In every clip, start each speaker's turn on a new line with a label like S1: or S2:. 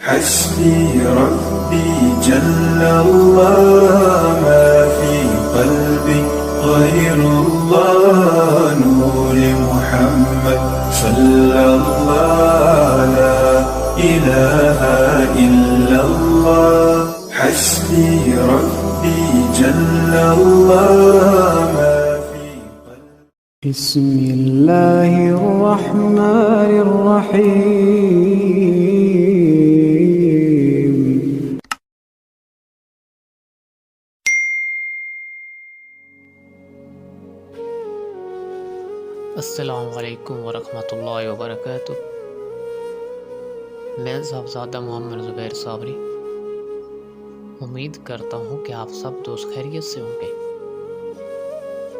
S1: حسبي ربي جل الله ما في قلبي غير الله نور محمد صلى الله لا إله إلا الله حسبي ربي جل الله ما في قلبي بسم الله الرحمن الرحيم
S2: السلام علیکم ورحمۃ اللہ وبرکاتہ۔ میں صاحبزادہ محمد زبیر صابری امید کرتا ہوں کہ آپ سب دوست خیریت سے ہوں گے۔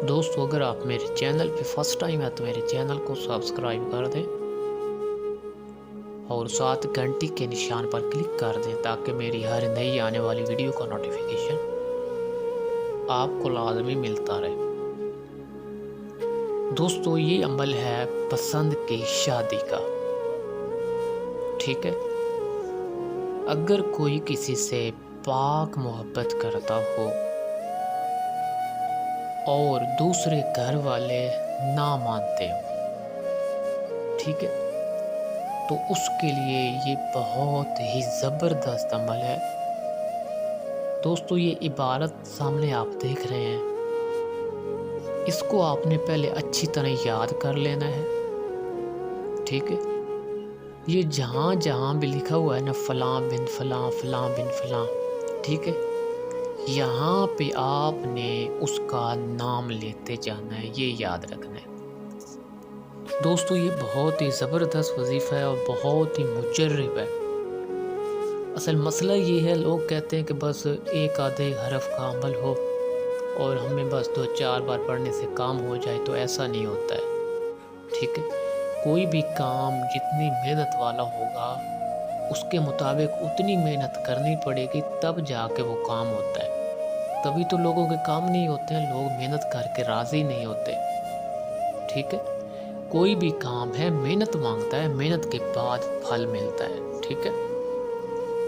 S2: دوستو، اگر آپ میرے چینل پہ فرسٹ ٹائم ہے تو میرے چینل کو سبسکرائب کر دیں اور ساتھ گھنٹی کے نشان پر کلک کر دیں تاکہ میری ہر نئی آنے والی ویڈیو کا نوٹیفیکیشن آپ کو لازمی ملتا رہے۔ دوستو، یہ عمل ہے پسند کی شادی کا، ٹھیک ہے؟ اگر کوئی کسی سے پاک محبت کرتا ہو اور دوسرے گھر والے نہ مانتے ہو، ٹھیک ہے، تو اس کے لیے یہ بہت ہی زبردست عمل ہے۔ دوستو، یہ عبارت سامنے آپ دیکھ رہے ہیں، اس کو آپ نے پہلے اچھی طرح یاد کر لینا ہے، ٹھیک ہے؟ یہ جہاں جہاں بھی لکھا ہوا ہے نا، فلاں بن فلاں، فلاں بن فلاں، ٹھیک ہے، یہاں پہ آپ نے اس کا نام لیتے جانا ہے، یہ یاد رکھنا ہے۔ دوستو، یہ بہت ہی زبردست وظیفہ ہے اور بہت ہی مجرب ہے۔ اصل مسئلہ یہ ہے، لوگ کہتے ہیں کہ بس ایک آدھے حرف کا عمل ہو اور ہمیں بس 2-4 بار پڑھنے سے کام ہو جائے، تو ایسا نہیں ہوتا ہے، ٹھیک ہے؟ کوئی بھی کام جتنی محنت والا ہوگا اس کے مطابق اتنی محنت کرنی پڑے گی، تب جا کے وہ کام ہوتا ہے۔ تبھی تو لوگوں کے کام نہیں ہوتے ہیں، لوگ محنت کر کے راضی نہیں ہوتے، ٹھیک ہے؟ کوئی بھی کام ہے محنت مانگتا ہے، محنت کے بعد پھل ملتا ہے، ٹھیک ہے؟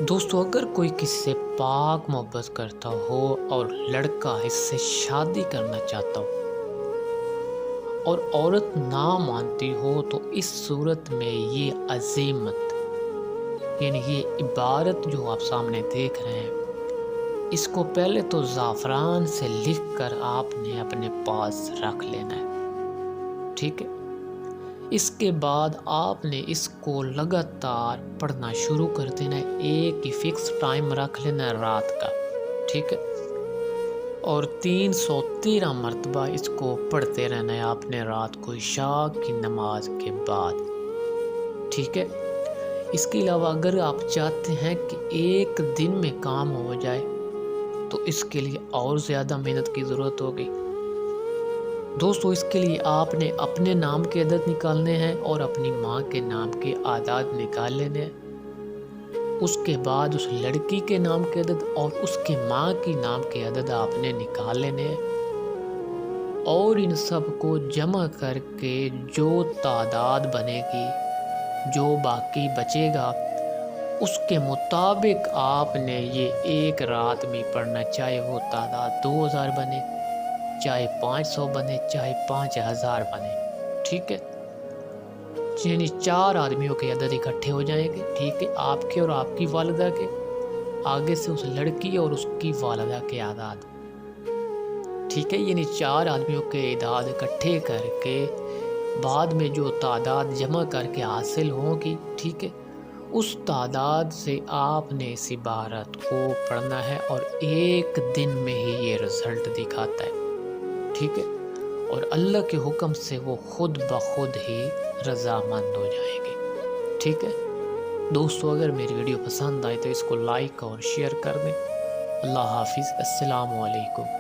S2: دوستو، اگر کوئی کسی سے پاک محبت کرتا ہو اور لڑکا اس سے شادی کرنا چاہتا ہو اور عورت نہ مانتی ہو، تو اس صورت میں یہ عزیمت، یعنی یہ عبارت جو آپ سامنے دیکھ رہے ہیں، اس کو پہلے تو زعفران سے لکھ کر آپ نے اپنے پاس رکھ لینا ہے، ٹھیک ہے؟ اس کے بعد آپ نے اس کو لگاتار پڑھنا شروع کر دینا ہے، ایک ہی فکس ٹائم رکھ لینا ہے رات کا، ٹھیک ہے؟ اور 313 مرتبہ اس کو پڑھتے رہنا ہے آپ نے رات کو عشاء کی نماز کے بعد، ٹھیک ہے؟ اس کے علاوہ اگر آپ چاہتے ہیں کہ ایک دن میں کام ہو جائے تو اس کے لیے اور زیادہ محنت کی ضرورت ہوگی۔ دوستو، اس کے لیے آپ نے اپنے نام کے عدد نکالنے ہیں اور اپنی ماں کے نام کے اعداد نکال لینے ہیں۔ اس کے بعد اس لڑکی کے نام کے عدد اور اس کے ماں کی نام کے عدد آپ نے نکال لینے ہیں، اور ان سب کو جمع کر کے جو تعداد بنے گی، جو باقی بچے گا، اس کے مطابق آپ نے یہ ایک رات میں پڑھنا، چاہے وہ تعداد 2000 بنے، چاہے 500 بنے، چاہے 5000 بنے، ٹھیک ہے؟ یعنی 4 آدمیوں کے عدد اکٹھے ہو جائیں گے، ٹھیک ہے؟ آپ کے اور آپ کی والدہ کے، آگے سے اس لڑکی اور اس کی والدہ کے اعداد، ٹھیک ہے؟ یعنی 4 آدمیوں کے اعداد اکٹھے کر کے بعد میں جو تعداد جمع کر کے حاصل ہوگی، ٹھیک ہے، اس تعداد سے آپ نے اس عبارت کو پڑھنا ہے اور ایک دن میں ہی یہ رزلٹ دکھاتا ہے، ٹھیک ہے؟ اور اللہ کے حکم سے وہ خود بخود ہی رضامند ہو جائیں گے، ٹھیک ہے؟ دوستو، اگر میری ویڈیو پسند آئے تو اس کو لائک اور شیئر کر دیں۔ اللہ حافظ، السلام علیکم۔